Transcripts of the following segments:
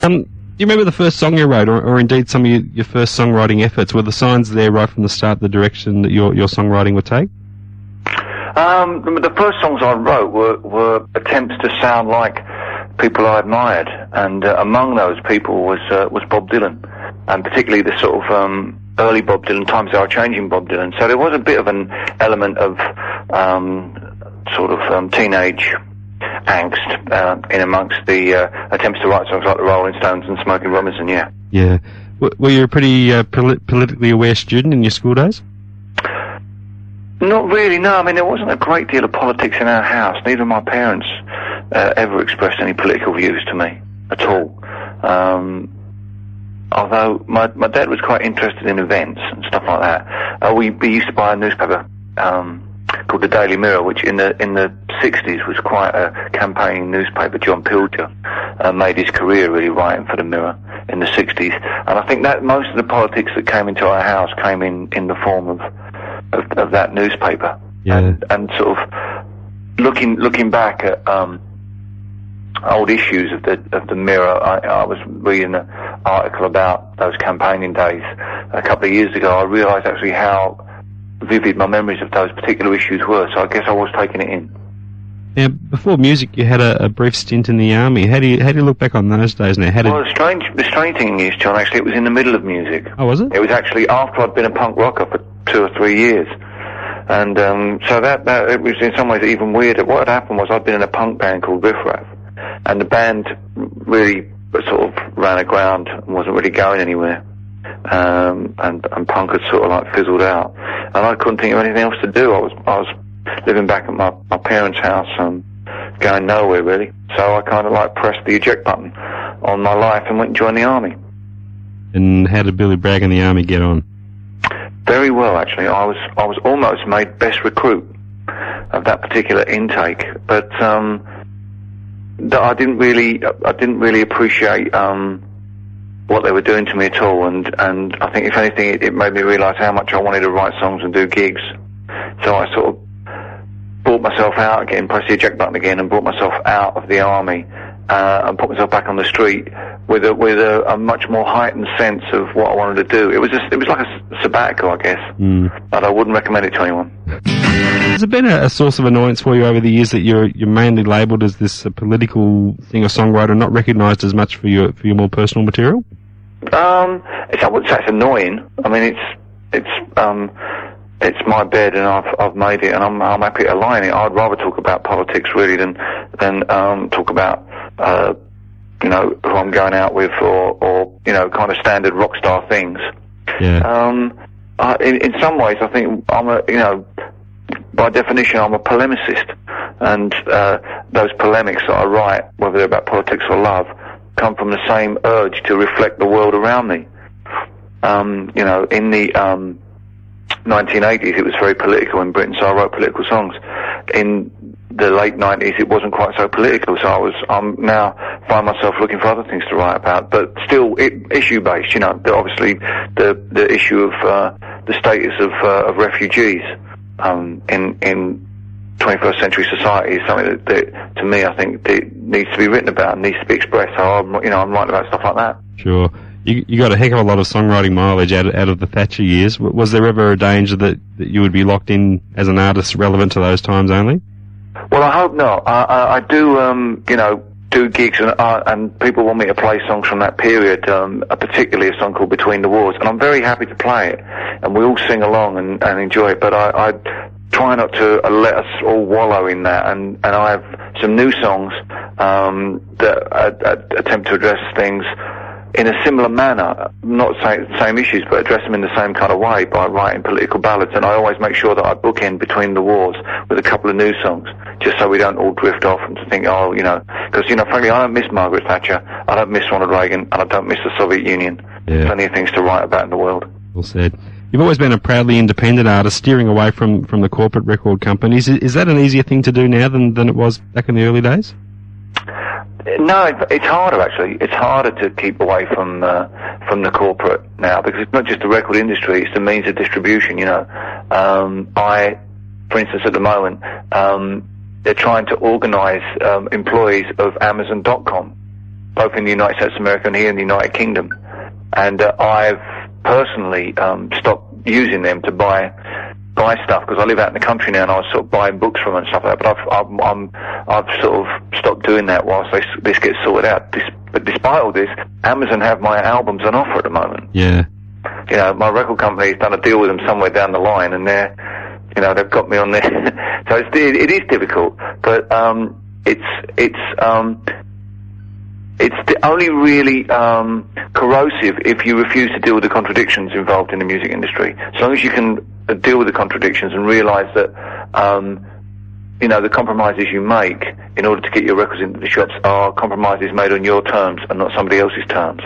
Do you remember the first song you wrote, or indeed some of your first songwriting efforts? Were the signs there right from the start, the direction that your songwriting would take? The first songs I wrote were attempts to sound like people I admired, and among those people was Bob Dylan, and particularly the sort of early Bob Dylan, Times They Are Changing Bob Dylan. So there was a bit of an element of teenage angst in amongst the attempts to write songs like the Rolling Stones and Smokey Robinson. Yeah. Were you a pretty politically aware student in your school days? Not really, no. I mean, there wasn't a great deal of politics in our house. Neither of my parents ever expressed any political views to me at all. Although my dad was quite interested in events and stuff like that. We used to buy a newspaper called the Daily Mirror, which in the 60s was quite a campaigning newspaper. John Pilger made his career really writing for the Mirror in the 60s, and I think that most of the politics that came into our house came in the form of that newspaper. Yeah. And sort of looking back at old issues of the Mirror, I was reading an article about those campaigning days a couple of years ago. I realised actually how vivid my memories of those particular issues were, so I guess I was taking it in. Now, before music, you had a brief stint in the army. How do you look back on those days now? Well, the strange thing is, John, actually, it was in the middle of music. Oh, was it? It was actually after I'd been a punk rocker for 2 or 3 years. And so that it was in some ways even weirder. What had happened was I'd been in a punk band called Riff Raff, and the band really sort of ran aground and wasn't really going anywhere. And punk had sort of like fizzled out, and I couldn't think of anything else to do. I was living back at my parents' house and going nowhere really. So I kind of like pressed the eject button on my life and went and joined the army. And how did Billy Bragg and the army get on? Very well, actually. I was almost made best recruit of that particular intake, but I didn't really appreciate what they were doing to me at all, and I think if anything it made me realise how much I wanted to write songs and do gigs. So I sort of brought myself out again, pressed the eject button again, and brought myself out of the army and put myself back on the street with a much more heightened sense of what I wanted to do. It was like a sabbatical, I guess, but I wouldn't recommend it to anyone. Has it been a source of annoyance for you over the years that you're mainly labelled as this political singer-songwriter, not recognised as much for your more personal material? I wouldn't say it's annoying. I mean, it's my bed and I've made it, and I'm happy to lie in it. I'd rather talk about politics really than talk about who I'm going out with or kind of standard rock star things. Yeah. In some ways, I think by definition, I'm a polemicist, and those polemics that I write, whether they're about politics or love, come from the same urge to reflect the world around me. In the 1980s, it was very political in Britain, so I wrote political songs. In the late 90s, it wasn't quite so political, so I'm now find myself looking for other things to write about, but still issue-based. Obviously the issue of the status of refugees in 21st century society is something that to me, I think, needs to be written about and needs to be expressed. So I'm writing about stuff like that. Sure. You got a heck of a lot of songwriting mileage out of the Thatcher years. Was there ever a danger that you would be locked in as an artist relevant to those times only? Well, I hope not. I do, do gigs and people want me to play songs from that period, particularly a song called Between the Wars, and I'm very happy to play it, and we all sing along and enjoy it, but I try not to let us all wallow in that, and I have some new songs that attempt to address things in a similar manner, not say the same issues, but address them in the same kind of way by writing political ballads. And I always make sure that I bookend Between the Wars with a couple of new songs, just so we don't all drift off and to think, because, frankly, I don't miss Margaret Thatcher, I don't miss Ronald Reagan, and I don't miss the Soviet Union. Yeah. Plenty of things to write about in the world. Well said. You've always been a proudly independent artist, steering away from the corporate record companies. Is that an easier thing to do now than it was back in the early days? No, it's harder actually. It's harder to keep away from the corporate now, because it's not just the record industry; it's the means of distribution. For instance, at the moment, they're trying to organise employees of Amazon.com, both in the United States of America and here in the United Kingdom. And I've personally stopped using them to buy stuff, because I live out in the country now, and I was sort of buying books from them and stuff like that. But I've sort of stopped doing that whilst this gets sorted out. But despite all this, Amazon have my albums on offer at the moment. Yeah. You know, my record company's done a deal with them somewhere down the line, and they've got me on there. So it is difficult, but it's only really corrosive if you refuse to deal with the contradictions involved in the music industry. As long as you can deal with the contradictions and realise that the compromises you make in order to get your records into the shops are compromises made on your terms and not somebody else's terms,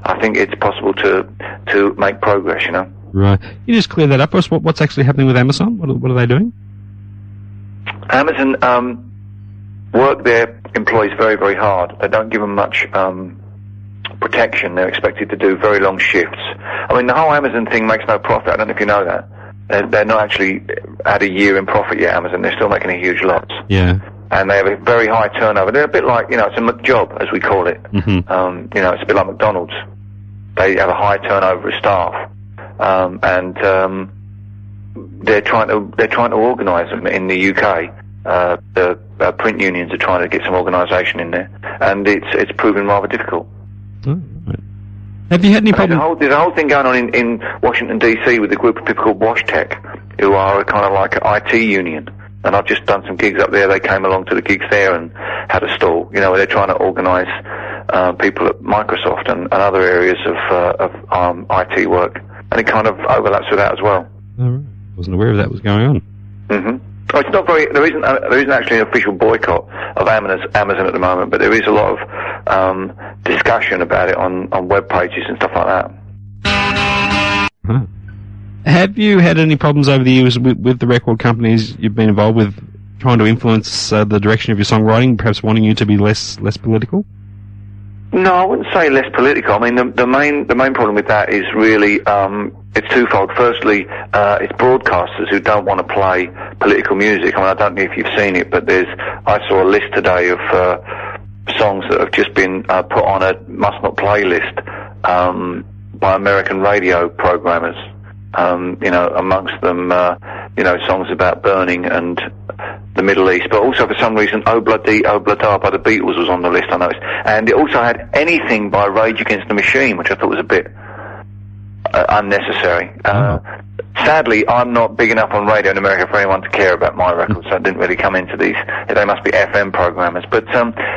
I think it's possible to make progress, you know. Right. Can you just clear that up for us? What's actually happening with Amazon? What are they doing? Amazon work their employees very, very hard. They don't give them much protection. They're expected to do very long shifts. I mean, the whole Amazon thing makes no profit. I don't know if you know that. They're not actually had a year in profit yet, Amazon. They're still making a huge loss. Yeah. And they have a very high turnover. They're a bit like, it's a McJob, as we call it. Mm-hmm. It's a bit like McDonald's. They have a high turnover of staff. And they're trying to organise them in the UK. The print unions are trying to get some organisation in there, and it's proven rather difficult. Oh, right. Have you had any problems? There's a whole thing going on in Washington DC with a group of people called WashTech, who are kind of like an IT union. And I've just done some gigs up there. They came along to the gigs there and had a stall. Where they're trying to organise people at Microsoft and other areas of IT work, and it kind of overlaps with that as well. Oh, right. Wasn't aware of that was going on. Mm-hmm. Well, it's not very. There isn't actually an official boycott of Amazon at the moment, but there is a lot of discussion about it on web pages and stuff like that. Huh. Have you had any problems over the years with the record companies you've been involved with, trying to influence the direction of your songwriting, perhaps wanting you to be less political? No, I wouldn't say less political. I mean, the main problem with that is really it's twofold. Firstly, it's broadcasters who don't want to play political music. I mean, I don't know if you've seen it, but I saw a list today of songs that have just been put on a must not play list by American radio programmers. Amongst them, songs about burning and the Middle East, but also for some reason, Oh Bloody, Oh Bloody by the Beatles was on the list, I noticed. And it also had anything by Rage Against the Machine, which I thought was a bit unnecessary. Sadly, I'm not big enough on radio in America for anyone to care about my records, so I didn't really come into these. They must be FM programmers. But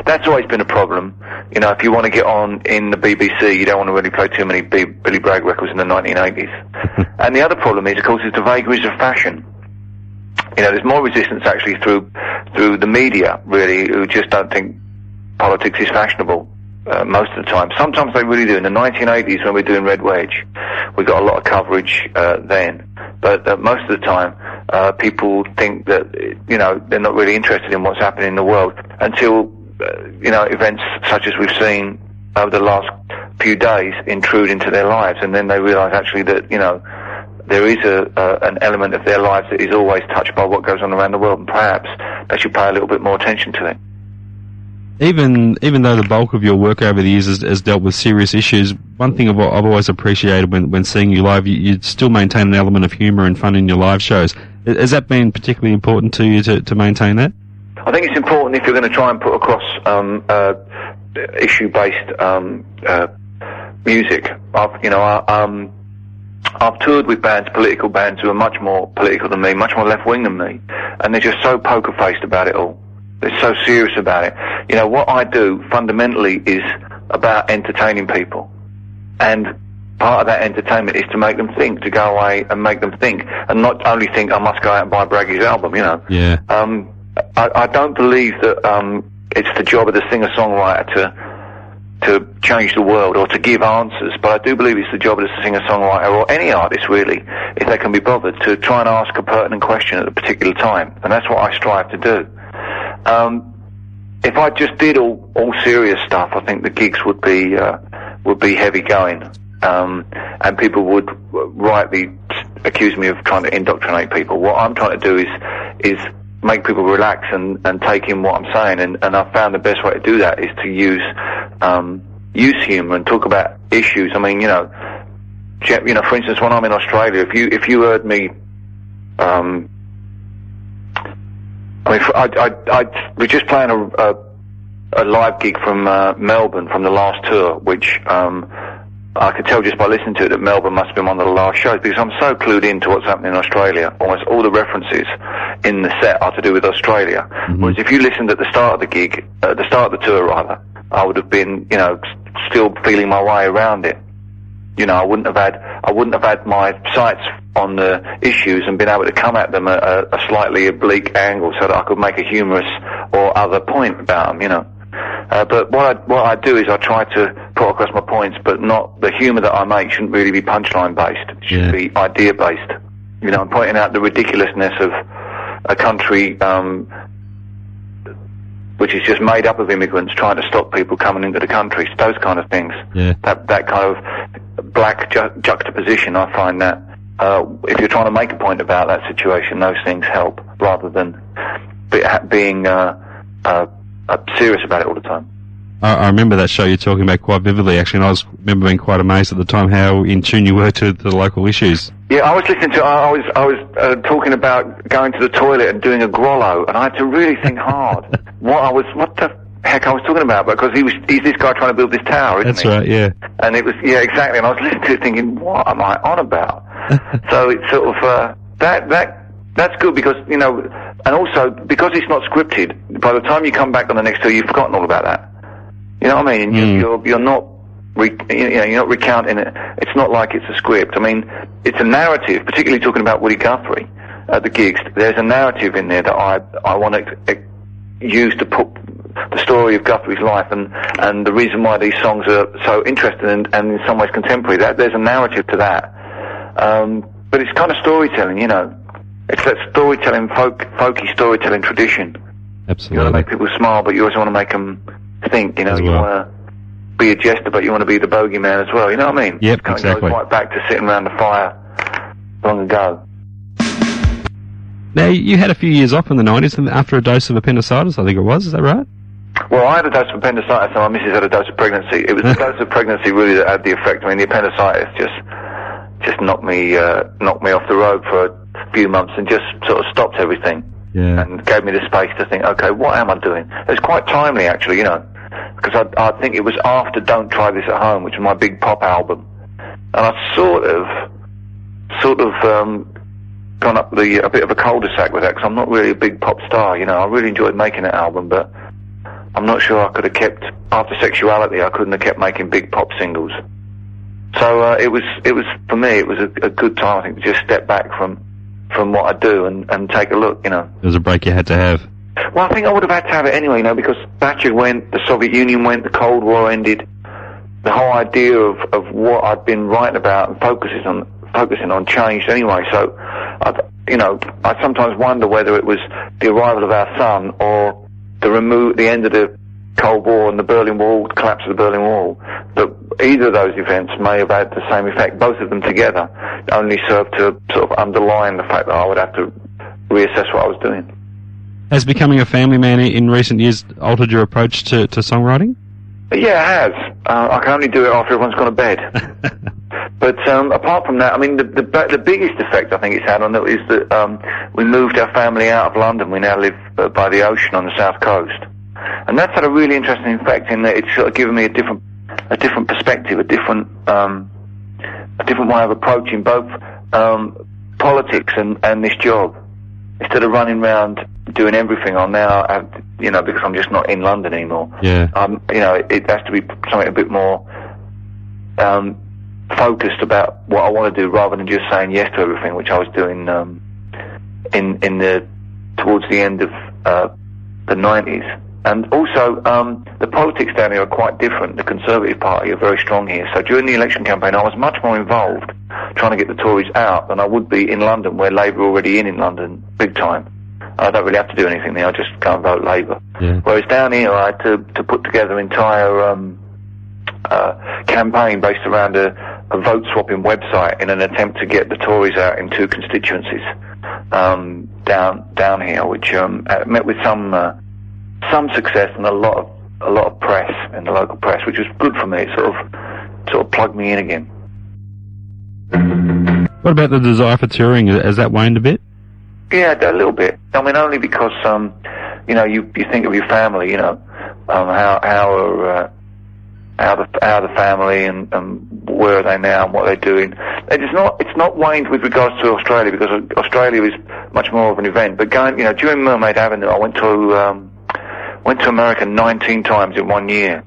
that's always been a problem. If you want to get on in the BBC, you don't want to really play too many Billy Bragg records in the 1980s. And the other problem is, of course, is the vagaries of fashion. There's more resistance actually through the media, really, who just don't think politics is fashionable most of the time. Sometimes they really do. In the 1980s, when we were doing Red Wedge, we got a lot of coverage then. But most of the time, people think that, they're not really interested in what's happening in the world until, events such as we've seen over the last few days intrude into their lives. And then they realise actually that, there is an element of their lives that is always touched by what goes on around the world, and perhaps they should pay a little bit more attention to it. Even though the bulk of your work over the years has dealt with serious issues, one thing I've always appreciated when seeing you live, you still maintain an element of humour and fun in your live shows. Has that been particularly important to you to maintain that? I think it's important if you're going to try and put across issue-based music. I've toured with political bands who are much more political than me, much more left-wing than me, and they're just so poker-faced about it all. They're so serious about it. What I do fundamentally is about entertaining people, and part of that entertainment is to make them think, to go away and make them think, and not only think I must go out and buy Braggy's album. Yeah. I don't believe that it's the job of the singer-songwriter to change the world or to give answers, but I do believe it's the job of the singer-songwriter, or any artist really, if they can be bothered, to try and ask a pertinent question at a particular time, and that's what I strive to do. If I just did all serious stuff, I think the gigs would be heavy going, and people would rightly accuse me of trying to indoctrinate people. What I'm trying to do is make people relax and take in what I'm saying, and I found the best way to do that is to use humour and talk about issues. I mean, for instance, when I'm in Australia, if you heard me, I we're just playing a live gig from Melbourne from the last tour, which I could tell just by listening to it that Melbourne must have been one of the last shows, because I'm so clued into what's happening in Australia. Almost all the references in the set are to do with Australia. Mm-hmm. Whereas if you listened at the start of the gig, at the start of the tour rather, I would have been, still feeling my way around it. I wouldn't have had my sights on the issues and been able to come at them at a slightly oblique angle so that I could make a humorous or other point about them, But what I do is I try to put across my points, but not the humour that I make shouldn't really be punchline based. It should be idea based. I'm pointing out the ridiculousness of a country which is just made up of immigrants trying to stop people coming into the country. Those kind of things. Yeah. That kind of black juxtaposition. I find that if you're trying to make a point about that situation, those things help rather than being serious about it all the time. I remember that show you're talking about quite vividly, actually, and I remember being quite amazed at the time how in tune you were to the local issues. Yeah, I was listening to. I was talking about going to the toilet and doing a grollo, and I had to really think hard what the heck I was talking about, because he's this guy trying to build this tower, isn't he? That's right, yeah. And it was exactly. And I was listening to it thinking, what am I on about? So it's sort of that's good because and also because it's not scripted. By the time you come back on the next tour, you've forgotten all about that. You know what I mean? You're not you're not recounting it. It's not like it's a script. I mean, it's a narrative. Particularly talking about Woody Guthrie at the gigs, there's a narrative in there that I want to use to put the story of Guthrie's life and the reason why these songs are so interesting and in some ways contemporary. That there's a narrative to that. But it's kind of storytelling, It's that storytelling, folky storytelling tradition. Absolutely. You want to make people smile, but you also want to make them think, You want to be a jester, but you want to be the bogeyman as well. You know what I mean? Yep, it kind exactly. of goes right back to sitting around the fire long ago. Now, you had a few years off in the 90s after a dose of appendicitis, I think it was. Is that right? Well, I had a dose of appendicitis and my missus had a dose of pregnancy. It was the dose of pregnancy really that had the effect. I mean, the appendicitis just knocked me off the road for a few months and just sort of stopped everything. Yeah. And gave me the space to think, okay, what am I doing? It was quite timely, actually, because I think it was after Don't Try This at Home, which was my big pop album. And I sort of gone up a bit of a cul-de-sac with that, because I'm not really a big pop star, I really enjoyed making that album, but I'm not sure I could have kept, after Sexuality, I couldn't have kept making big pop singles. So it was for me, it was a good time, I think, to just step back from what I do and take a look, It was a break you had to have. Well, I think I would have had to have it anyway, because Thatcher went, the Soviet Union went, the Cold War ended. The whole idea of what I'd been writing about and focusing on changed anyway. So, I sometimes wonder whether it was the arrival of our son or the end of the Cold War and the Berlin Wall, the collapse of the Berlin Wall, that either of those events may have had the same effect. Both of them together only served to sort of underline the fact that I would have to reassess what I was doing. Has becoming a family man in recent years altered your approach to songwriting? Yeah, it has. I can only do it after everyone's gone to bed. But apart from that, I mean, the biggest effect I think it's had on it is that we moved our family out of London. We now live by the ocean on the south coast. And that's had a really interesting effect in that it's sort of given me a different perspective, a different way of approaching both politics and this job. Instead of running around doing everything, I'll now have, because I'm just not in London anymore. Yeah. It has to be something a bit more focused about what I want to do, rather than just saying yes to everything, which I was doing towards the end of the 90s. And also, the politics down here are quite different. The Conservative Party are very strong here. So during the election campaign, I was much more involved trying to get the Tories out than I would be in London, where Labour are already in London big time. I don't really have to do anything there. I just go and vote Labour. Yeah. Whereas down here, I had to put together an entire campaign based around a vote swapping website in an attempt to get the Tories out in 2 constituencies. downhill, which met with some success and a lot of press in the local press, which was good for me. It sort of plugged me in again. What about the desire for touring? Has that waned a bit? Yeah, a little bit. I mean, only because you think of your family, how the family and where are they now and what they're doing. It's not waned with regards to Australia, because Australia is much more of an event. But during Mermaid Avenue, I went to America 19 times in 1 year.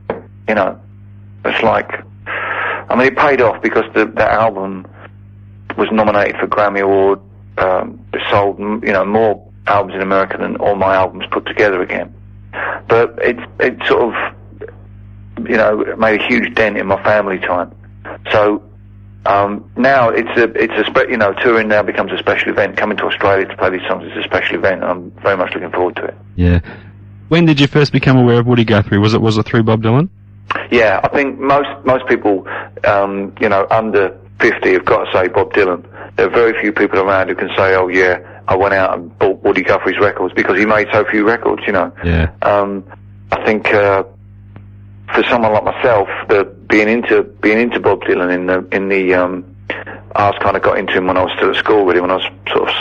It's like, I mean, it paid off because the album was nominated for Grammy Award. It sold, more albums in America than all my albums put together again. But it sort of, made a huge dent in my family time. So now touring now becomes a special event. Coming to Australia to play these songs is a special event, and I'm very much looking forward to it. Yeah. When did you first become aware of Woody Guthrie? Was it through Bob Dylan? Yeah, I think most people, under 50 have got to say Bob Dylan. There are very few people around who can say, oh yeah, I went out and bought Woody Guthrie's records, because he made so few records, Yeah. I think for someone like myself, being into Bob Dylan I kind of got into him when I was still at school, really, when I was sort of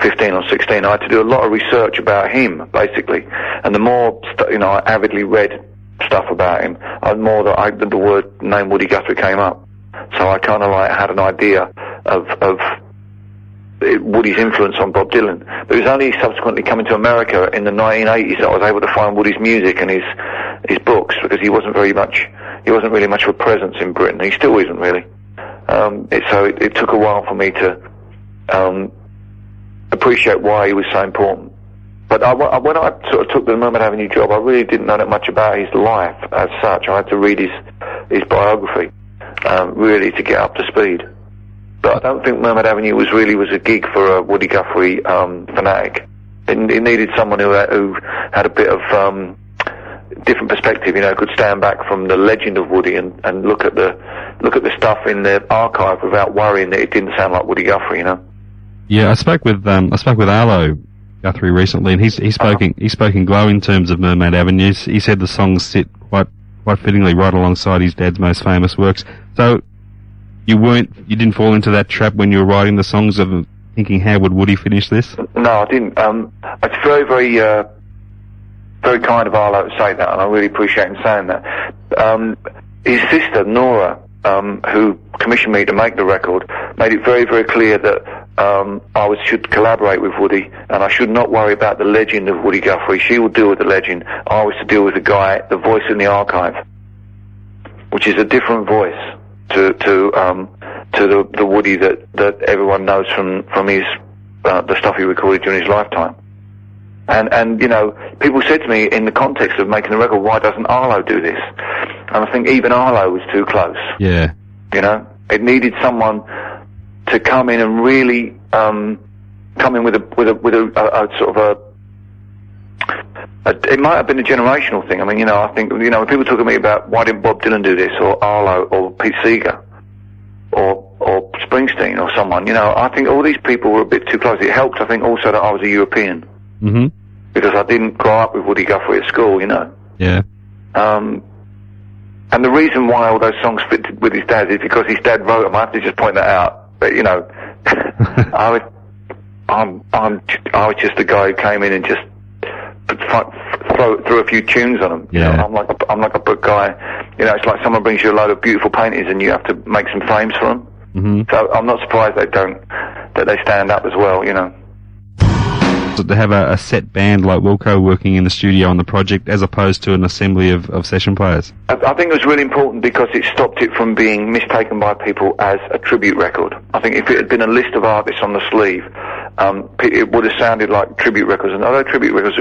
15 or 16. I had to do a lot of research about him, basically, and the more I avidly read stuff about him, the more that the name Woody Guthrie came up. So I kind of had an idea of Woody's influence on Bob Dylan. But it was only subsequently coming to America in the 1980s that I was able to find Woody's music and his books, because he wasn't really much of a presence in Britain. He still isn't really. It took a while for me to appreciate why he was so important. But when I sort of took the Mermaid Avenue job, I really didn't know that much about his life as such. I had to read his biography really to get up to speed. But I don't think Mermaid Avenue was a gig for a Woody Guthrie fanatic. It needed someone who had a bit of different perspective, could stand back from the legend of Woody and look at the stuff in the archive without worrying that it didn't sound like Woody Guthrie, Yeah, I spoke with Arlo Guthrie recently, and he spoke in glowing terms of Mermaid Avenue. He said the songs sit quite fittingly right alongside his dad's most famous works. So you didn't fall into that trap when you were writing the songs of thinking, how would Woody finish this? No, I didn't. It's very, very, very kind of Arlo to say that, and I really appreciate him saying that. His sister, Nora, who commissioned me to make the record, made it very, very clear that I should collaborate with Woody, and I should not worry about the legend of Woody Guthrie. She will deal with the legend. I was to deal with the guy, the voice in the archive, which is a different voice to the Woody that everyone knows from his the stuff he recorded during his lifetime. And people said to me in the context of making the record, why doesn't Arlo do this? And I think even Arlo was too close. Yeah. It needed someone to come in and really come in with a sort of it might have been a generational thing. I mean, I think, when people talk to me about why didn't Bob Dylan do this, or Arlo, or Pete Seeger, or Springsteen, or someone, I think all these people were a bit too close. It helped, I think, also that I was a European. Mm-hmm. Because I didn't grow up with Woody Guthrie at school, Yeah. And the reason why all those songs fit with his dad is because his dad wrote them. I have to just point that out. But, I was just the guy who came in and just threw a few tunes on them. Yeah. I'm like a book guy. It's like someone brings you a load of beautiful paintings and you have to make some frames for them. Mm-hmm. So I'm not surprised that they stand up as well, So to have a set band like Wilco working in the studio on the project, as opposed to an assembly of session players? I think it was really important because it stopped it from being mistaken by people as a tribute record. I think if it had been a list of artists on the sleeve, it would have sounded like tribute records. And although tribute records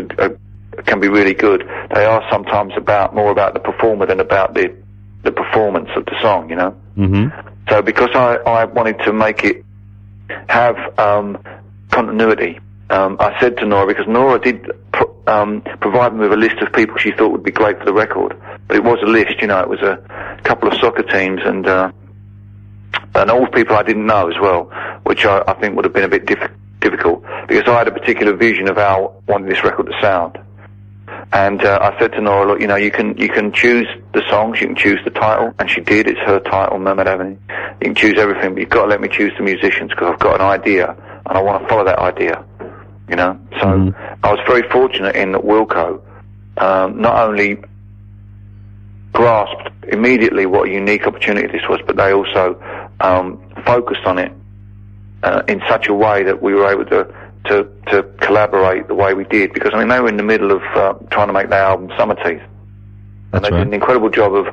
can be really good, they are sometimes more about the performer than about the performance of the song, Mm-hmm. So because I wanted to make it have continuity, I said to Nora, because Nora did provide me with a list of people she thought would be great for the record, but it was a list, it was a couple of soccer teams and all people I didn't know as well, which I think would have been a bit difficult, because I had a particular vision of how I wanted this record to sound. And I said to Nora, look, you know, you can choose the songs, you can choose the title, and she did. It's her title, Mermaid Avenue. You can choose everything, but you've got to let me choose the musicians, because I've got an idea, and I want to follow that idea, you know. So I was very fortunate in that Wilco not only grasped immediately what a unique opportunity this was, but they also focused on it in such a way that we were able to collaborate the way we did, because I mean they were in the middle of trying to make their album Summer Teeth, and they did an incredible job of,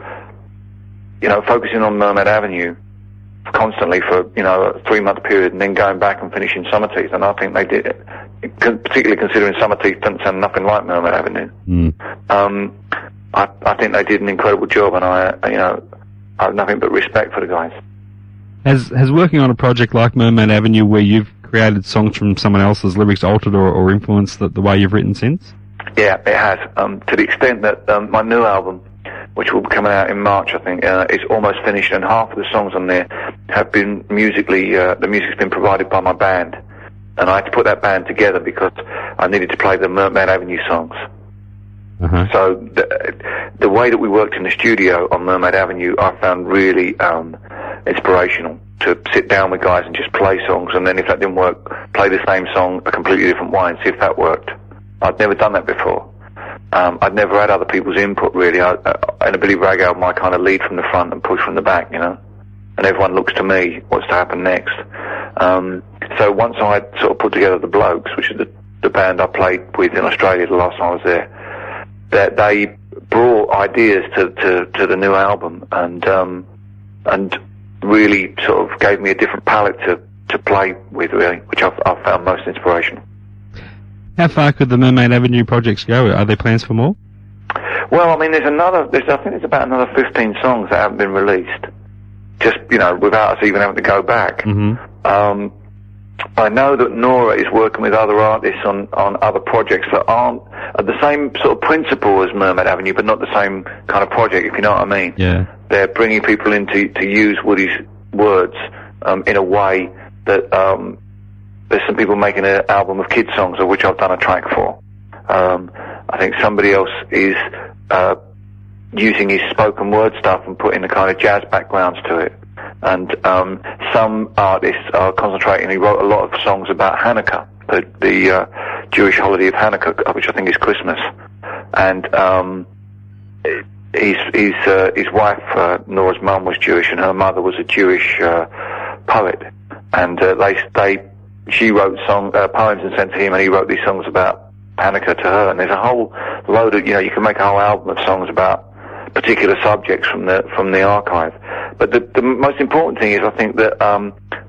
you know, focusing on Mermaid Avenue constantly for, you know, a 3-month period, and then going back and finishing Summer Teeth. And I think they did, particularly considering Summer Teeth doesn't sound nothing like Mermaid Avenue. I think they did an incredible job, and I have nothing but respect for the guys. Has working on a project like Mermaid Avenue, where you've created songs from someone else's lyrics, altered or influenced the way you've written since? Yeah, it has. To the extent that my new album, which will be coming out in March, I think, is almost finished, and half of the songs on there have been musically, the music's been provided by my band. And I had to put that band together because I needed to play the Mermaid Avenue songs. So the way that we worked in the studio on Mermaid Avenue, I found really inspirational, to sit down with guys and just play songs, and then if that didn't work, play the same song a completely different way and see if that worked. I'd never done that before. I'd never had other people's input, really. In a Billy Bragg album, I kind of lead from the front and push from the back, you know, and everyone looks to me what's to happen next. So once I sort of put together the Blokes, which is the band I played with in Australia the last time I was there, that they brought ideas to the new album, and really sort of gave me a different palette to play with, really, which I've found most inspirational. How far could the Mermaid Avenue projects go? Are there plans for more? Well, I mean, I think there's about another 15 songs that haven't been released, just, you know, without us even having to go back. I know that Nora is working with other artists on other projects that aren't the same sort of principle as Mermaid Avenue, but not the same kind of project, if you know what I mean. Yeah. They're bringing people in to use Woody's words in a way that there's some people making an album of kids' songs, of which I've done a track for. I think somebody else is using his spoken word stuff and putting the kind of jazz backgrounds to it. And some artists are concentrating. He wrote a lot of songs about Hanukkah, the Jewish holiday of Hanukkah, which I think is Christmas. And his wife, Nora's mum, was Jewish, and her mother was a Jewish poet. And she wrote poems and sent to him, and he wrote these songs about Hanukkah to her. And there's a whole load of, you know, you can make a whole album of songs about particular subjects from the archive. But the most important thing is, I think that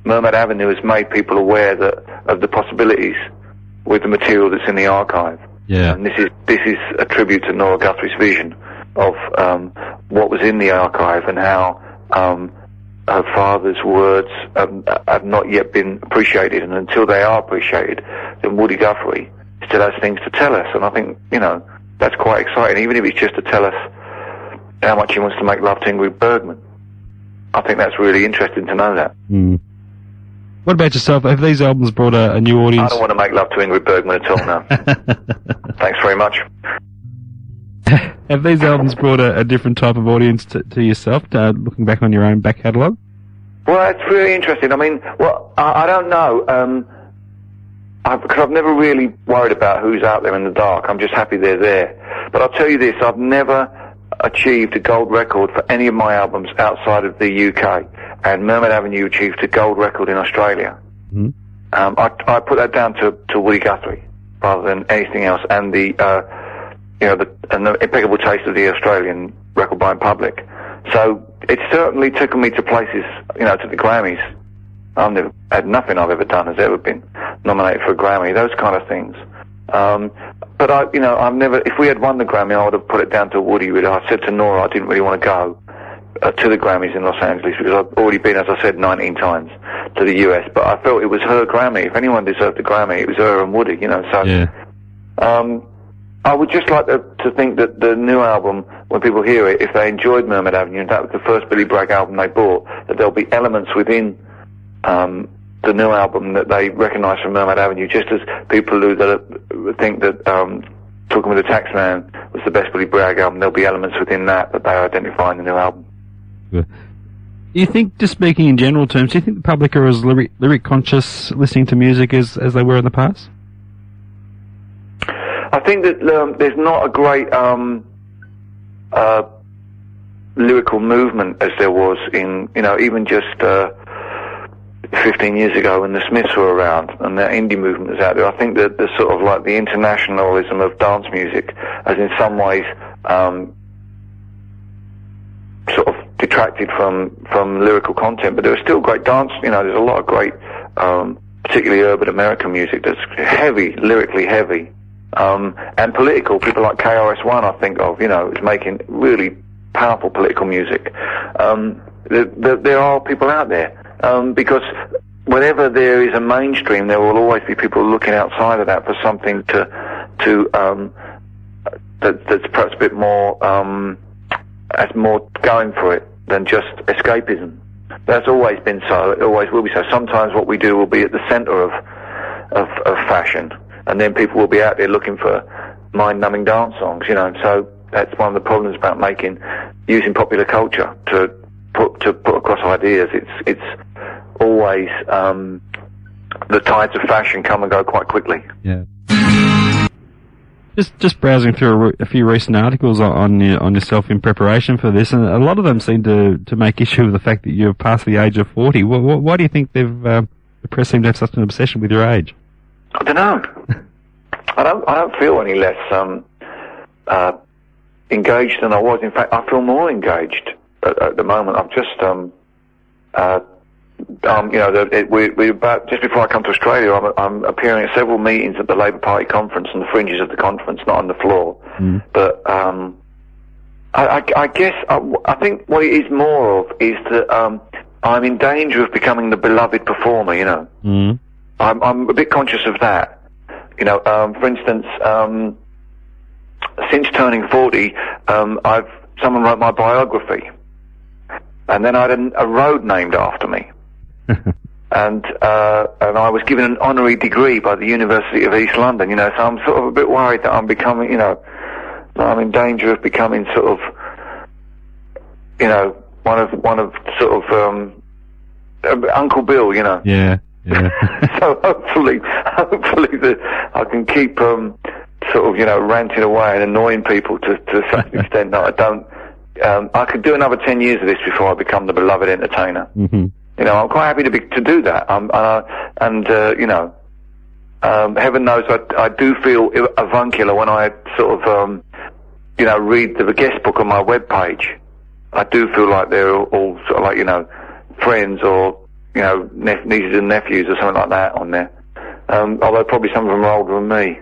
Mermaid Avenue has made people aware of the possibilities with the material that's in the archive. Yeah. And this is a tribute to Nora Guthrie's vision of what was in the archive, and how her father's words have not yet been appreciated, and until they are appreciated, then Woody Guthrie still has things to tell us. And I think, you know, that's quite exciting, even if it's just to tell us how much he wants to make love to Ingrid Bergman. I think that's really interesting to know that. What about yourself? Have these albums brought a new audience? I don't want to make love to Ingrid Bergman at all, no. Thanks very much. Have these albums brought a different type of audience to yourself, looking back on your own back catalogue? Well, it's really interesting. I mean, well, I don't know, because I've never really worried about who's out there in the dark. I'm just happy they're there. But I'll tell you this, I've never achieved a gold record for any of my albums outside of the UK, and Mermaid Avenue achieved a gold record in Australia. I put that down to Woody Guthrie rather than anything else, and the impeccable taste of the Australian record buying public. So it's certainly taken me to places, you know, to the Grammys. I've never had nothing I've ever done has ever been nominated for a Grammy, those kind of things. But I've never, if we had won the Grammy, I would have put it down to Woody. I said to Nora I didn't really want to go to the Grammys in Los Angeles, because I've already been, as I said, 19 times to the US, but I felt it was her Grammy. If anyone deserved a Grammy, it was her and Woody, you know, so. Yeah. I would just like to think that the new album, when people hear it, if they enjoyed Mermaid Avenue, and that was the first Billy Bragg album they bought, that there'll be elements within the new album that they recognise from Mermaid Avenue, just as people who think that Talking with the Taxman was the best Billy Bragg album, there'll be elements within that they identify in the new album. Yeah. Do you think, just speaking in general terms, do you think the public are as lyric conscious listening to music as they were in the past? I think that there's not a great lyrical movement as there was in, even just 15 years ago when the Smiths were around and the indie movement was out there. I think that the sort of like the internationalism of dance music has in some ways sort of detracted from lyrical content, but there are still great dance, there's a lot of great, particularly urban American music that's heavy, lyrically heavy, and political. People like KRS-One, I think of, is making really powerful political music. There are people out there, because whenever there is a mainstream, there will always be people looking outside of that for something that's perhaps a bit more, has more going for it than just escapism. That's always been so. It always will be so. Sometimes what we do will be at the centre of fashion, and then people will be out there looking for mind-numbing dance songs. So that's one of the problems about using popular culture to put across ideas. It's always the tides of fashion come and go quite quickly. Yeah. Just browsing through a few recent articles on yourself in preparation for this, and a lot of them seem to make issue with the fact that you're past the age of 40. Why do you think the press seem to have such an obsession with your age? I don't know. I don't feel any less engaged than I was. In fact, I feel more engaged at the moment. I'm just we're about, just before I come to Australia, I'm appearing at several meetings at the Labour Party conference on the fringes of the conference, not on the floor. Mm. But I guess I think what it is more of is that I'm in danger of becoming the beloved performer. Mm. I'm a bit conscious of that. For instance, since turning 40, someone wrote my biography, and then I had a road named after me. and I was given an honorary degree by the University of East London, so I'm sort of a bit worried that I'm becoming, that I'm in danger of becoming sort of, one of sort of, Uncle Bill, Yeah. So hopefully that I can keep, sort of, ranting away and annoying people to such an extent that I don't, I could do another 10 years of this before I become the beloved entertainer. Mm-hmm. I'm quite happy to do that. Heaven knows I do feel avuncular when I sort of, read the guest book on my webpage. I do feel like they're all sort of like, friends or, nieces and nephews or something like that on there. Although probably some of them are older than me.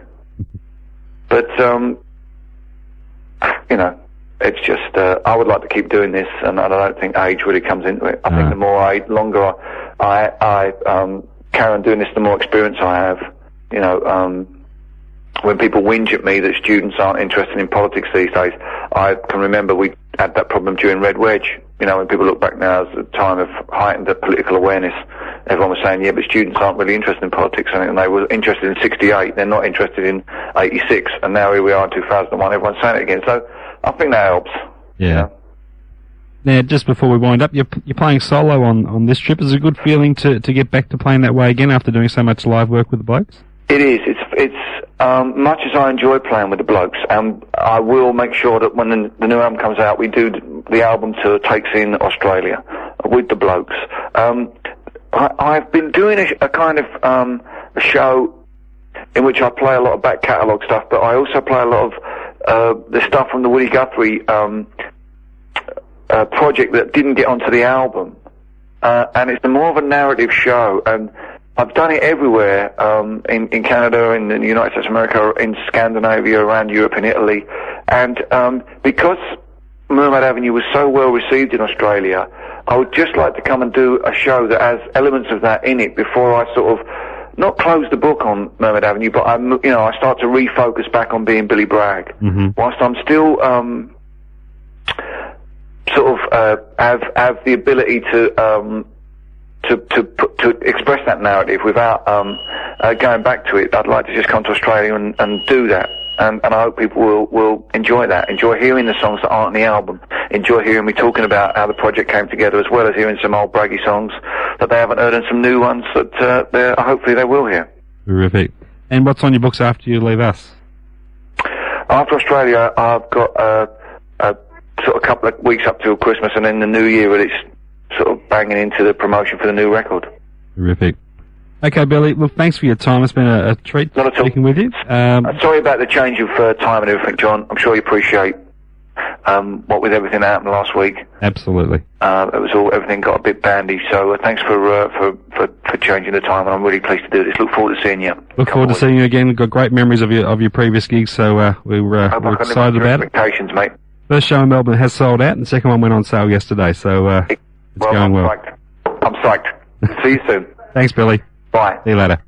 But, it's just, I would like to keep doing this, and I don't think age really comes into it. I think the longer I carry on doing this, the more experience I have. When people whinge at me that students aren't interested in politics these days, I can remember we had that problem during Red Wedge. When people look back now as a time of heightened political awareness, everyone was saying, yeah, but students aren't really interested in politics, and they were interested in 68, they're not interested in 86, and now here we are in 2001, everyone's saying it again. So I think that helps. Yeah. Now, just before we wind up, you're playing solo on this trip. Is it a good feeling to get back to playing that way again after doing so much live work with the blokes? It is. It's much as I enjoy playing with the blokes, and I will make sure that when the new album comes out, we do the album tour takes in Australia with the blokes. I've been doing a kind of a show in which I play a lot of back catalogue stuff, but I also play a lot of the stuff from the Woody Guthrie project that didn't get onto the album, and it's more of a narrative show, and I've done it everywhere, in Canada, in the United States of America, in Scandinavia, around Europe, in Italy, and because Mermaid Avenue was so well received in Australia, I would just like to come and do a show that has elements of that in it before I sort of not close the book on Mermaid Avenue, but I start to refocus back on being Billy Bragg, whilst I'm still sort of have the ability to to express that narrative without going back to it. I'd like to just come to Australia and do that. And I hope people will enjoy that, enjoy hearing the songs that aren't on the album, enjoy hearing me talking about how the project came together, as well as hearing some old braggy songs that they haven't heard and some new ones that hopefully they will hear. Terrific. And what's on your books after you leave us? After Australia, I've got a sort of couple of weeks up till Christmas, and then the New Year, it's sort of banging into the promotion for the new record. Terrific. Okay, Billy, look, thanks for your time. It's been a treat speaking with you. Sorry about the change of time and everything, John. I'm sure you appreciate what with everything that happened last week. Absolutely. Everything got a bit bandy, so thanks for changing the time, and I'm really pleased to do this. Look forward to seeing you. Look forward to seeing you again. We've got great memories of your previous gigs, so we're excited about it. Expectations, mate. First show in Melbourne has sold out, and the second one went on sale yesterday, so it's going well. I'm psyched. See you soon. Thanks, Billy. Bye. See you later.